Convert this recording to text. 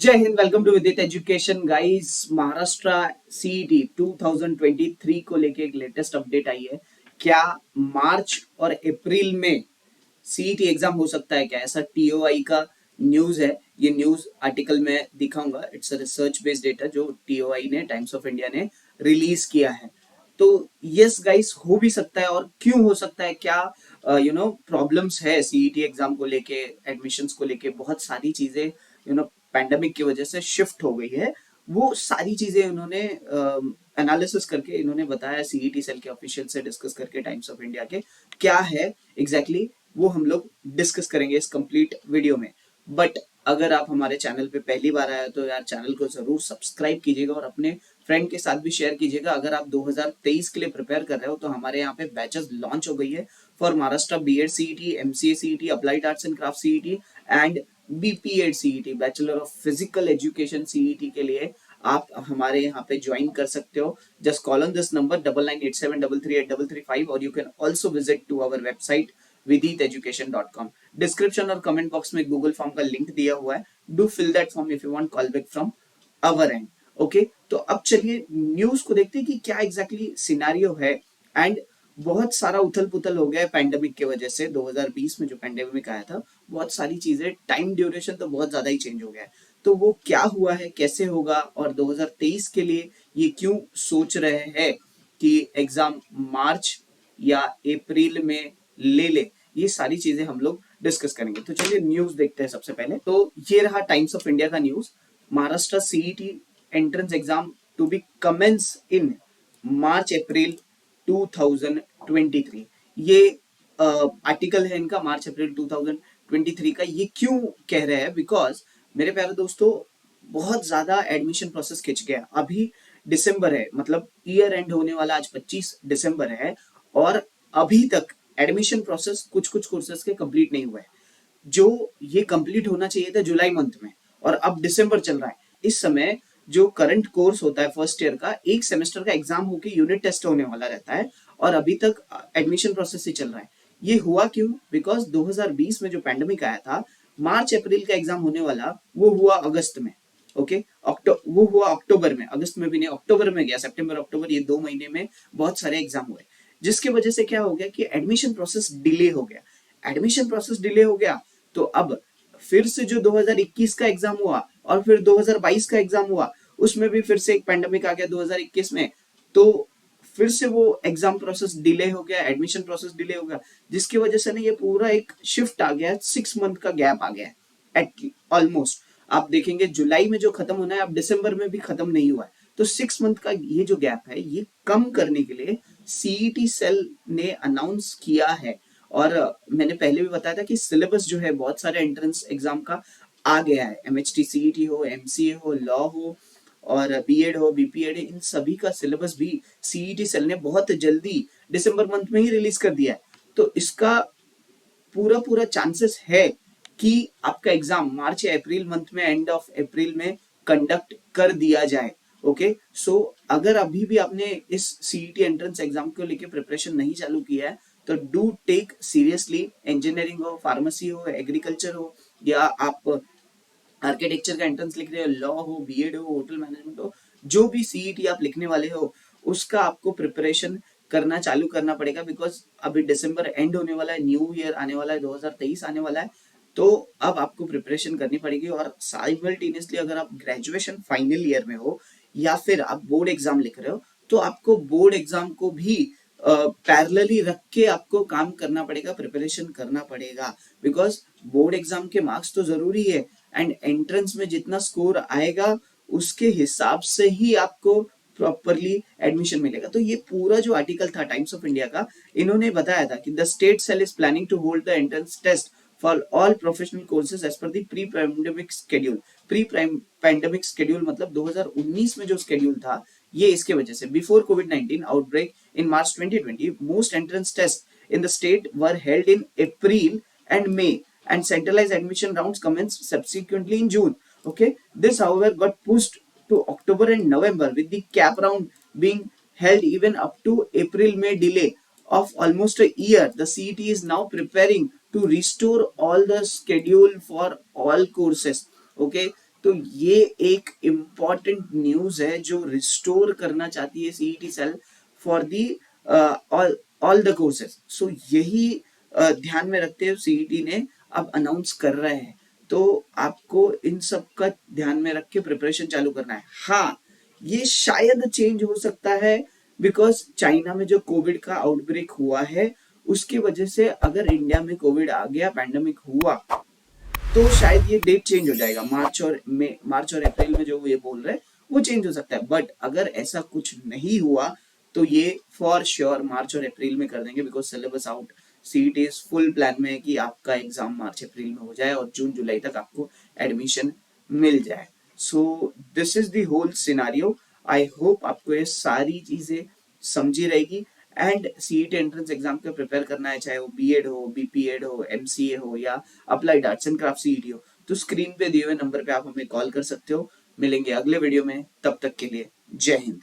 जय Hind. Welcome to विदित education guys. Maharashtra CET 2023 को लेके एक लेटेस्ट अपडेट आई है। क्या मार्च और अप्रैल में सीईटी एग्जाम हो सकता है क्या? ऐसा टीओआई का न्यूज है। ये न्यूज आर्टिकल में दिखाऊंगा। It's a research based data जो टीओआई ने, टाइम्स ऑफ इंडिया ने रिलीज किया है। तो यस गाइस, हो भी सकता है। और क्यों हो सकता है? क्या प्रॉब्लम्स है सीईटी एग्जाम को लेके, एडमिशंस को लेके? बहुत सारी चीजें पैंडेमिक की वजह से शिफ्ट हो गई है। वो सारी चीजें इन्होंने एनालिसिस करके इन्होंने बताया, सीईटी सेल के ऑफिशियल से डिस्कस करके, टाइम्स ऑफ इंडिया के। क्या है एग्जैक्टली exactly, वो हम लोग डिस्कस करेंगे इस कंप्लीट वीडियो में। बट अगर आप हमारे चैनल पे पहली बार आए तो यार चैनल को जरूर सब्सक्राइब कीजिएगा और अपने फ्रेंड के साथ भी शेयर कीजिएगा। अगर आप 2023 के लिए प्रिपेयर कर रहे हो तो हमारे यहाँ पे बैचेस लॉन्च हो गई है for Maharashtra BEd CET, MCA CET, applied arts and craft CET and BPEd CET, bachelor of physical education CET के लिए आप हमारे यहाँ पे ज्वाइन कर सकते हो। Just call on this number 9987338335 और you can also visit to our website viditheducation.com। Description और कमेंट बॉक्स में गूगल फॉर्म का लिंक दिया हुआ है। Do fill that form if you want call back from our end. Okay, तो अब चलिए न्यूज को देखते हैं कि क्या एग्जैक्टली सिनारियो है। एंड बहुत सारा उथल पुथल हो गया है पैंडेमिक की वजह से। 2020 में जो पैंडेमिक आया था, बहुत सारी चीजें, टाइम ड्यूरेशन तो बहुत ज्यादा ही चेंज हो गया है। तो वो क्या हुआ है, कैसे होगा, और 2023 के लिए ये क्यों सोच रहे हैं कि एग्जाम मार्च या अप्रैल में ले ले, ये सारी चीजें हम लोग डिस्कस करेंगे। तो चलिए न्यूज देखते हैं। सबसे पहले तो ये रहा टाइम्स ऑफ इंडिया का news. Maharashtra CET entrance exam to be commence in March April 2023। ये आर्टिकल है इनका, मार्च अप्रैल 2023 का। ये क्यों कह रहे हैं? बिकॉज मेरे प्यारे दोस्तों, बहुत ज्यादा एडमिशन प्रोसेस खिंच गया। अभी दिसंबर है, मतलब ईयर एंड होने वाला आज 25 दिसंबर है, और अभी तक एडमिशन प्रोसेस कुछ कुछ कोर्सेज के कंप्लीट नहीं हुआ है। जो ये कंप्लीट होना चाहिए था जुलाई मंथ में, और अब दिसंबर चल रहा है। इस समय जो करंट कोर्स होता है फर्स्ट ईयर का, एक सेमेस्टर का एग्जाम होके यूनिट टेस्ट होने वाला रहता है, और अभी तक एडमिशन प्रोसेस ही चल रहा है। ये हुआ क्यों? बिकॉज 2020 में जो पैंडेमिक आया था, मार्च अप्रैल का एग्जाम होने वाला, वो हुआ अगस्त में। ओके, वो हुआ अक्टूबर में, अगस्त में भी नहीं, अक्टूबर में गया। सितंबर अक्टूबर, ये 2 महीने में बहुत सारे एग्जाम हुए, जिसकी वजह से क्या हो गया कि एडमिशन प्रोसेस डिले हो गया। एडमिशन प्रोसेस डिले हो गया, तो अब फिर से जो 2021 का एग्जाम हुआ और फिर 2022 का एग्जाम हुआ, उसमें भी फिर से एक पैंडेमिक आ गया 2021 में। तो फिर से वो एग्जाम प्रोसेस डिले हो गया, एडमिशन प्रोसेस डिले हो गया, जिसकी वजह से ना ये पूरा एक शिफ्ट आ गया, 6 मंथ का गैप आ गया एट ऑलमोस्ट। आप देखेंगे जुलाई में जो खत्म होना है, अब दिसंबर में भी खत्म नहीं हुआ है। तो 6 मंथ का ये जो गैप है, ये कम करने के लिए सीईटी सेल ने अनाउंस किया है। और मैंने पहले भी बताया था कि सिलेबस जो है बहुत सारे एंट्रेंस एग्जाम का आ गया है। एमएचटी सीईटी हो, एमसीए हो, लॉ हो, और बीएड हो, बीपीएड, इन सभी का सिलेबस भी सीईटी सेल ने बहुत जल्दी दिसंबर मंथ में ही रिलीज कर दिया है। तो इसका पूरा पूरा चांसेस है कि आपका एग्जाम मार्च या अप्रैल मंथ में, एंड ऑफ अप्रैल में कंडक्ट कर दिया जाए। ओके, सो अगर अभी भी आपने इस सीईटी एंट्रेंस एग्जाम को लेके प्रिपरेशन नहीं चालू किया है, तो डू टेक सीरियसली। इंजीनियरिंग हो, फार्मेसी हो, एग्रीकल्चर हो, या आप आर्किटेक्चर का एंट्रेंस लिख रहे हो, लॉ हो, बीएड हो, होटल मैनेजमेंट हो, जो भी सीईटी आप लिखने वाले हो, उसका आपको प्रिपरेशन करना चालू करना पड़ेगा। बिकॉज अभी दिसंबर एंड होने वाला है, न्यू ईयर आने वाला है, 2023 आने वाला है। तो अब आपको प्रिपरेशन करनी पड़ेगी। और साइमल्टेनियसली अगर आप ग्रेजुएशन फाइनल ईयर में हो या फिर आप बोर्ड एग्जाम लिख रहे हो, तो आपको बोर्ड एग्जाम को भी पैरेलली रख के आपको काम करना पड़ेगा, प्रिपरेशन करना पड़ेगा। बिकॉज बोर्ड एग्जाम के मार्क्स तो जरूरी है, एंड एंट्रेंस में जितना स्कोर आएगा उसके हिसाब से ही आपको प्रॉपरली एडमिशन मिलेगा। तो ये पूरा जो आर्टिकल था टाइम्स ऑफ इंडिया का, इन्होंने बताया था कि the state cell is planning to hold the entrance test for all professional courses as per the pre pandemic schedule. Pre pandemic schedule मतलब 2019 में जो शेड्यूल था, ये इसके वजह से बिफोर कोविड-19 outbreak in March 2020 most entrance test in the state were held in April and May, and centralized admission rounds commenced subsequently in June. Okay, this however got pushed to October and November, with the cap round being held even up to April-May delay of almost a year. The CET is now preparing to restore all the schedule for all courses. Okay, तो ये एक important news है जो restore करना चाहती है CET cell for the all the courses. So यही ध्यान में रखते हुए सीईटी ने अब अनाउंस कर रहे हैं, तो आपको इन सब का ध्यान में रख के प्रिपरेशन चालू करना है। हाँ, ये शायद चेंज हो सकता है बिकॉज चाइना में जो कोविड का आउटब्रेक हुआ है उसकी वजह से अगर इंडिया में कोविड आ गया, पैंडेमिक हुआ, तो शायद ये डेट चेंज हो जाएगा। मार्च और अप्रैल में जो ये बोल रहे हैं वो चेंज हो सकता है। बट अगर ऐसा कुछ नहीं हुआ तो ये फॉर श्योर मार्च और अप्रैल में कर देंगे because syllabus out. CET is full plan में है कि आपका एग्जाम मार्च अप्रैल में हो जाए और जून जुलाई तक आपको एडमिशन मिल जाए। So this is the whole scenario. I hope आपको ये सारी चीजें समझी रहेगी। एंड सीईटी एंट्रेंस एग्जाम का प्रिपेयर करना है, चाहे वो बीएड हो, बीपीएड हो, एमसीए हो या applied arts and craft CET हो, तो स्क्रीन पे दिए हुए नंबर पे आप हमें कॉल कर सकते हो। मिलेंगे अगले वीडियो में, तब तक के लिए जय हिंद।